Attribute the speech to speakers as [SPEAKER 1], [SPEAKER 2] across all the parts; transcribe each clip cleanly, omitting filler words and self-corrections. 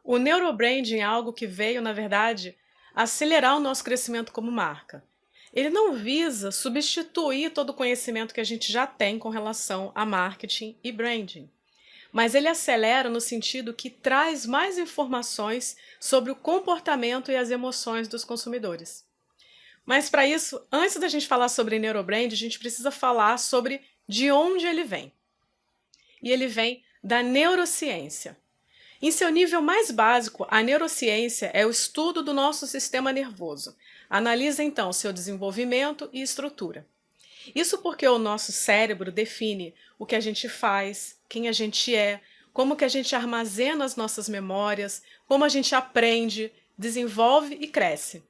[SPEAKER 1] O neurobranding é algo que veio, na verdade, acelerar o nosso crescimento como marca. Ele não visa substituir todo o conhecimento que a gente já tem com relação a marketing e branding, mas ele acelera no sentido que traz mais informações sobre o comportamento e as emoções dos consumidores. Mas para isso, antes da gente falar sobre neurobrand, a gente precisa falar sobre de onde ele vem. E ele vem da neurociência. Em seu nível mais básico, a neurociência é o estudo do nosso sistema nervoso. Analisa então seu desenvolvimento e estrutura. Isso porque o nosso cérebro define o que a gente faz, quem a gente é, como que a gente armazena as nossas memórias, como a gente aprende, desenvolve e cresce.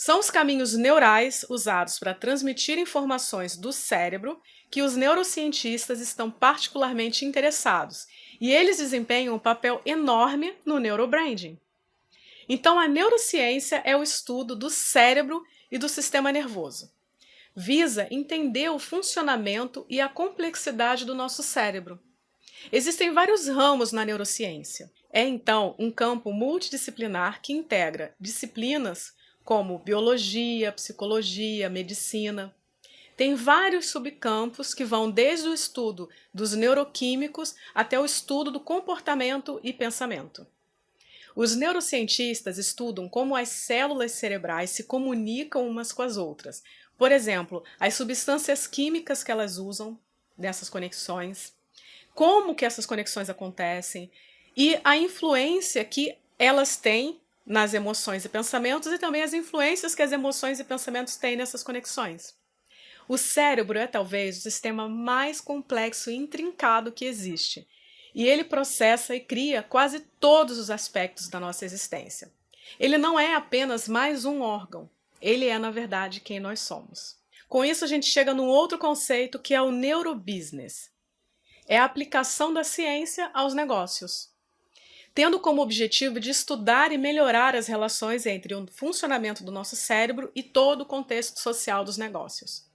[SPEAKER 1] São os caminhos neurais usados para transmitir informações do cérebro que os neurocientistas estão particularmente interessados, e eles desempenham um papel enorme no neurobranding. Então, a neurociência é o estudo do cérebro e do sistema nervoso. Visa entender o funcionamento e a complexidade do nosso cérebro. Existem vários ramos na neurociência. É, então, um campo multidisciplinar que integra disciplinas como biologia, psicologia, medicina. Tem vários subcampos que vão desde o estudo dos neuroquímicos até o estudo do comportamento e pensamento. Os neurocientistas estudam como as células cerebrais se comunicam umas com as outras. Por exemplo, as substâncias químicas que elas usam nessas conexões, como que essas conexões acontecem e a influência que elas têm nas emoções e pensamentos e também as influências que as emoções e pensamentos têm nessas conexões. O cérebro é talvez o sistema mais complexo e intrincado que existe, e ele processa e cria quase todos os aspectos da nossa existência. Ele não é apenas mais um órgão, ele é, na verdade, quem nós somos. Com isso, a gente chega num outro conceito que é o neurobusiness. É a aplicação da ciência aos negócios, tendo como objetivo de estudar e melhorar as relações entre o funcionamento do nosso cérebro e todo o contexto social dos negócios.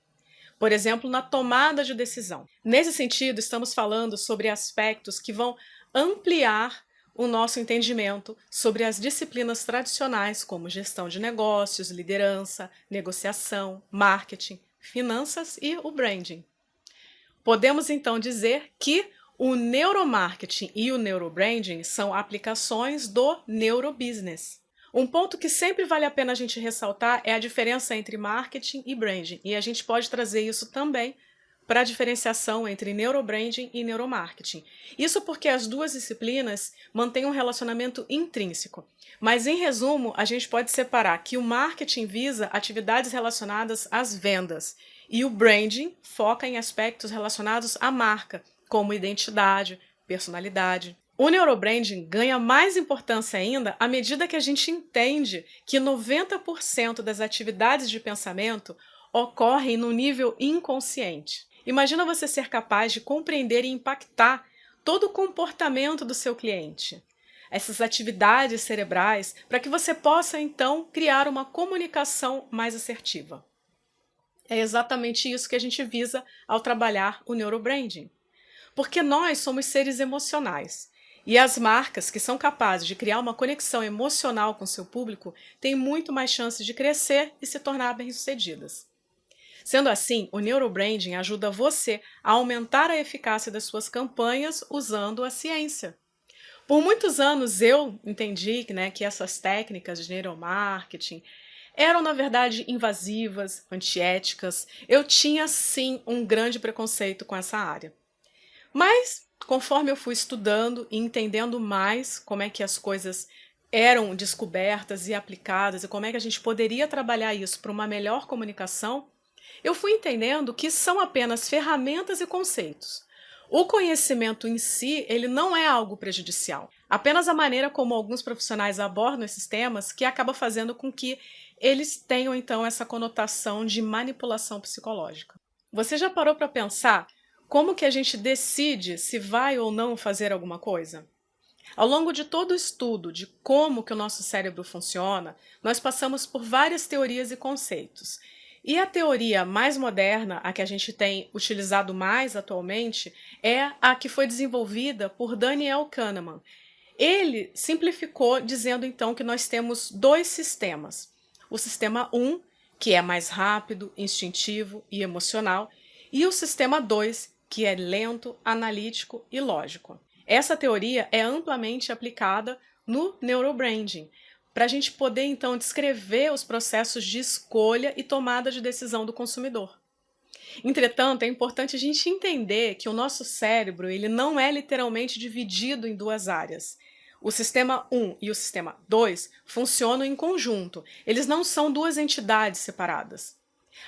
[SPEAKER 1] Por exemplo, na tomada de decisão. Nesse sentido, estamos falando sobre aspectos que vão ampliar o nosso entendimento sobre as disciplinas tradicionais como gestão de negócios, liderança, negociação, marketing, finanças e o branding. Podemos então dizer que o neuromarketing e o neurobranding são aplicações do neurobusiness. Um ponto que sempre vale a pena a gente ressaltar é a diferença entre marketing e branding, e a gente pode trazer isso também para a diferenciação entre neurobranding e neuromarketing. Isso porque as duas disciplinas mantêm um relacionamento intrínseco. Mas, em resumo, a gente pode separar que o marketing visa atividades relacionadas às vendas e o branding foca em aspectos relacionados à marca, como identidade, personalidade. O neurobranding ganha mais importância ainda à medida que a gente entende que 90% das atividades de pensamento ocorrem no nível inconsciente. Imagina você ser capaz de compreender e impactar todo o comportamento do seu cliente, essas atividades cerebrais, para que você possa então criar uma comunicação mais assertiva. É exatamente isso que a gente visa ao trabalhar o neurobranding. Porque nós somos seres emocionais. E as marcas que são capazes de criar uma conexão emocional com seu público têm muito mais chances de crescer e se tornar bem-sucedidas. Sendo assim, o neurobranding ajuda você a aumentar a eficácia das suas campanhas usando a ciência. Por muitos anos eu entendi que essas técnicas de neuromarketing eram, na verdade, invasivas, antiéticas. Eu tinha, sim, um grande preconceito com essa área. Mas, conforme eu fui estudando e entendendo mais como é que as coisas eram descobertas e aplicadas e como é que a gente poderia trabalhar isso para uma melhor comunicação, eu fui entendendo que são apenas ferramentas e conceitos. O conhecimento em si, ele não é algo prejudicial. Apenas a maneira como alguns profissionais abordam esses temas que acaba fazendo com que eles tenham, então, essa conotação de manipulação psicológica. Você já parou para pensar como que a gente decide se vai ou não fazer alguma coisa? Ao longo de todo o estudo de como que o nosso cérebro funciona, nós passamos por várias teorias e conceitos. E a teoria mais moderna, a que a gente tem utilizado mais atualmente, é a que foi desenvolvida por Daniel Kahneman. Ele simplificou dizendo então que nós temos dois sistemas. O sistema 1, que é mais rápido, instintivo e emocional, e o sistema 2, que é lento, analítico e lógico. Essa teoria é amplamente aplicada no neurobranding, para a gente poder então descrever os processos de escolha e tomada de decisão do consumidor. Entretanto, é importante a gente entender que o nosso cérebro ele não é literalmente dividido em duas áreas. O sistema 1 e o sistema 2 funcionam em conjunto, eles não são duas entidades separadas.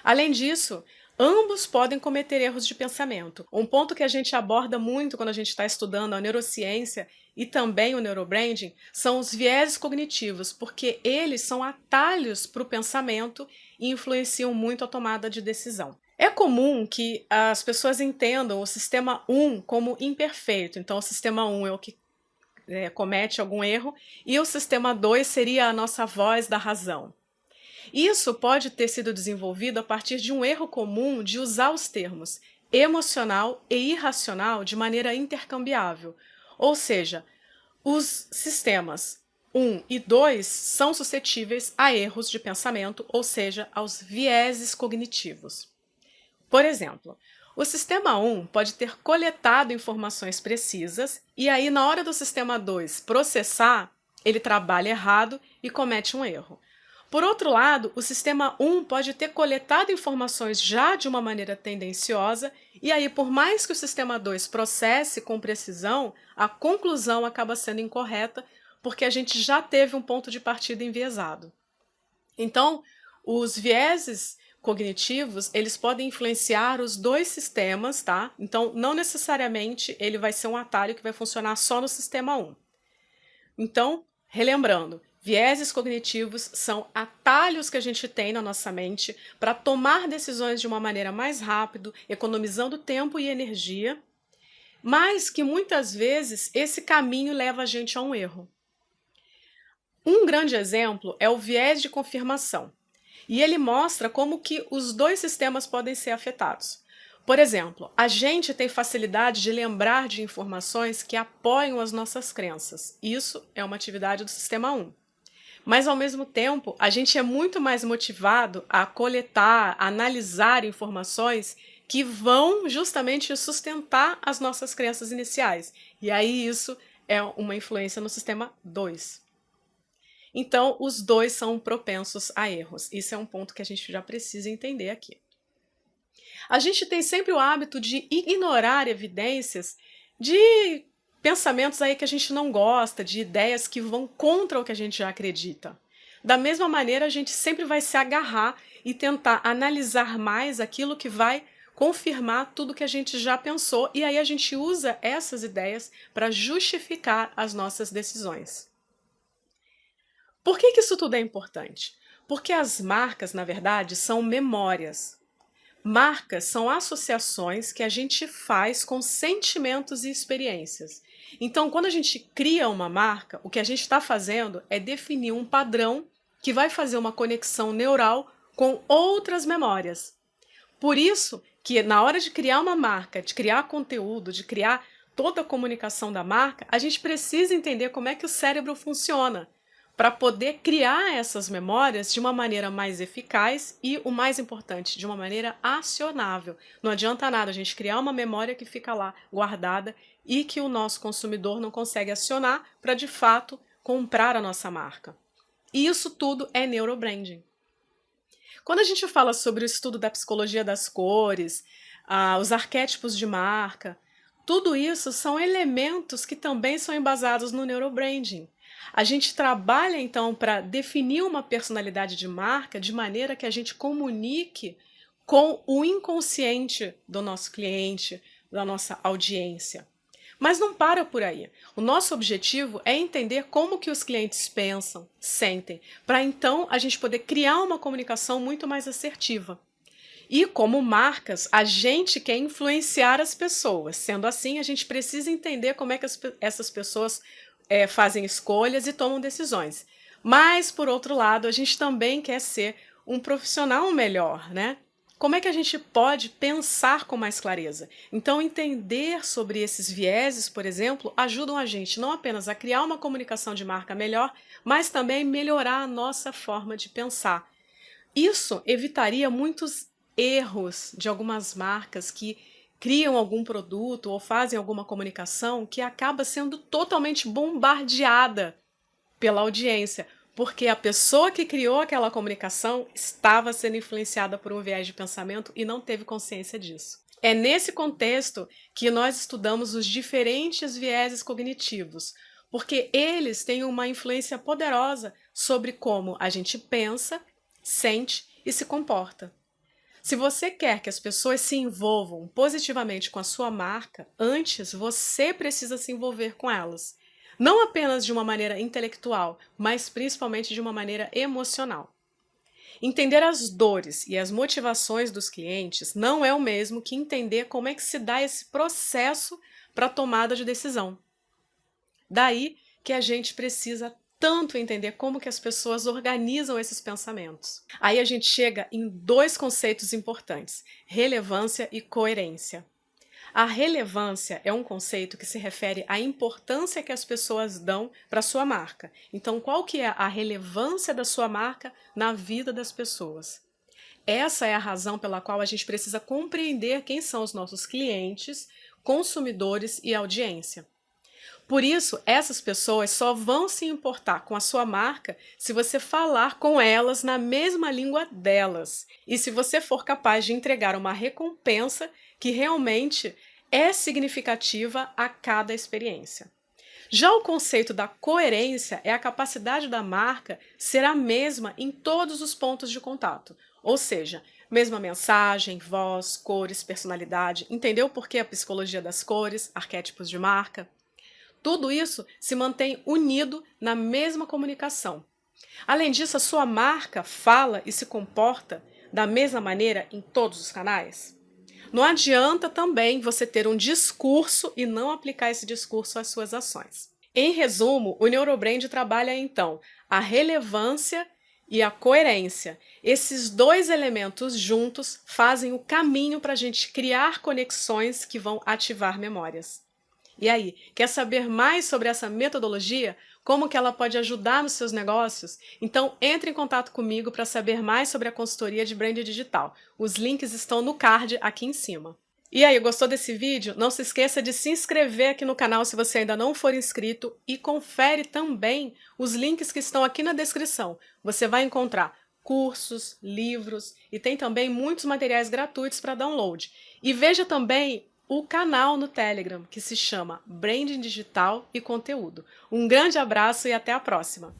[SPEAKER 1] Além disso, ambos podem cometer erros de pensamento. Um ponto que a gente aborda muito quando a gente está estudando a neurociência e também o neurobranding são os vieses cognitivos, porque eles são atalhos para o pensamento e influenciam muito a tomada de decisão. É comum que as pessoas entendam o sistema 1 como imperfeito, então o sistema 1 é o que comete algum erro e o sistema 2 seria a nossa voz da razão. Isso pode ter sido desenvolvido a partir de um erro comum de usar os termos emocional e irracional de maneira intercambiável, ou seja, os sistemas 1 e 2 são suscetíveis a erros de pensamento, ou seja, aos vieses cognitivos. Por exemplo, o sistema 1 pode ter coletado informações precisas e aí na hora do sistema 2 processar, ele trabalha errado e comete um erro. Por outro lado, o sistema 1 pode ter coletado informações já de uma maneira tendenciosa e aí, por mais que o sistema 2 processe com precisão, a conclusão acaba sendo incorreta porque a gente já teve um ponto de partida enviesado. Então, os vieses cognitivos, eles podem influenciar os dois sistemas, tá? Então, não necessariamente ele vai ser um atalho que vai funcionar só no sistema 1. Então, relembrando, vieses cognitivos são atalhos que a gente tem na nossa mente para tomar decisões de uma maneira mais rápida, economizando tempo e energia, mas que muitas vezes esse caminho leva a gente a um erro. Um grande exemplo é o viés de confirmação, e ele mostra como que os dois sistemas podem ser afetados. Por exemplo, a gente tem facilidade de lembrar de informações que apoiam as nossas crenças. Isso é uma atividade do sistema 1. Mas, ao mesmo tempo, a gente é muito mais motivado a coletar, a analisar informações que vão justamente sustentar as nossas crenças iniciais. E aí isso é uma influência no sistema 2. Então, os dois são propensos a erros. Isso é um ponto que a gente já precisa entender aqui. A gente tem sempre o hábito de ignorar evidências de pensamentos aí que a gente não gosta, de ideias que vão contra o que a gente já acredita. Da mesma maneira, a gente sempre vai se agarrar e tentar analisar mais aquilo que vai confirmar tudo que a gente já pensou, e aí a gente usa essas ideias para justificar as nossas decisões. Por que isso tudo é importante? Porque as marcas, na verdade, são memórias. Marcas são associações que a gente faz com sentimentos e experiências. Então, quando a gente cria uma marca, o que a gente está fazendo é definir um padrão que vai fazer uma conexão neural com outras memórias. Por isso que na hora de criar uma marca, de criar conteúdo, de criar toda a comunicação da marca, a gente precisa entender como é que o cérebro funciona, para poder criar essas memórias de uma maneira mais eficaz e, o mais importante, de uma maneira acionável. Não adianta nada a gente criar uma memória que fica lá guardada e que o nosso consumidor não consegue acionar para, de fato, comprar a nossa marca. E isso tudo é neurobranding. Quando a gente fala sobre o estudo da psicologia das cores, os arquétipos de marca, tudo isso são elementos que também são embasados no neurobranding. A gente trabalha, então, para definir uma personalidade de marca de maneira que a gente comunique com o inconsciente do nosso cliente, da nossa audiência. Mas não para por aí. O nosso objetivo é entender como que os clientes pensam, sentem, para então a gente poder criar uma comunicação muito mais assertiva. E como marcas, a gente quer influenciar as pessoas. Sendo assim, a gente precisa entender como é que essas pessoas fazem escolhas e tomam decisões. Mas, por outro lado, a gente também quer ser um profissional melhor, né? Como é que a gente pode pensar com mais clareza? Então, entender sobre esses vieses, por exemplo, ajudam a gente não apenas a criar uma comunicação de marca melhor, mas também melhorar a nossa forma de pensar. Isso evitaria muitos erros de algumas marcas que criam algum produto ou fazem alguma comunicação que acaba sendo totalmente bombardeada pela audiência, porque a pessoa que criou aquela comunicação estava sendo influenciada por um viés de pensamento e não teve consciência disso. É nesse contexto que nós estudamos os diferentes vieses cognitivos, porque eles têm uma influência poderosa sobre como a gente pensa, sente e se comporta. Se você quer que as pessoas se envolvam positivamente com a sua marca, antes você precisa se envolver com elas. Não apenas de uma maneira intelectual, mas principalmente de uma maneira emocional. Entender as dores e as motivações dos clientes não é o mesmo que entender como é que se dá esse processo para a tomada de decisão. Daí que a gente precisa tanto entender como que as pessoas organizam esses pensamentos. Aí a gente chega em dois conceitos importantes: relevância e coerência. A relevância é um conceito que se refere à importância que as pessoas dão para a sua marca. Então, qual que é a relevância da sua marca na vida das pessoas? Essa é a razão pela qual a gente precisa compreender quem são os nossos clientes, consumidores e audiência. Por isso, essas pessoas só vão se importar com a sua marca se você falar com elas na mesma língua delas e se você for capaz de entregar uma recompensa que realmente é significativa a cada experiência. Já o conceito da coerência é a capacidade da marca ser a mesma em todos os pontos de contato, ou seja, mesma mensagem, voz, cores, personalidade. Entendeu por que a psicologia das cores, arquétipos de marca? Tudo isso se mantém unido na mesma comunicação. Além disso, a sua marca fala e se comporta da mesma maneira em todos os canais. Não adianta também você ter um discurso e não aplicar esse discurso às suas ações. Em resumo, o Neurobrand trabalha então a relevância e a coerência. Esses dois elementos juntos fazem o caminho para a gente criar conexões que vão ativar memórias. E aí, quer saber mais sobre essa metodologia? Como que ela pode ajudar nos seus negócios? Então entre em contato comigo para saber mais sobre a consultoria de brand digital. Os links estão no card aqui em cima. E aí, gostou desse vídeo? Não se esqueça de se inscrever aqui no canal se você ainda não for inscrito e confere também os links que estão aqui na descrição. Você vai encontrar cursos, livros e tem também muitos materiais gratuitos para download. E veja também o canal no Telegram, que se chama Branding Digital e Conteúdo. Um grande abraço e até a próxima!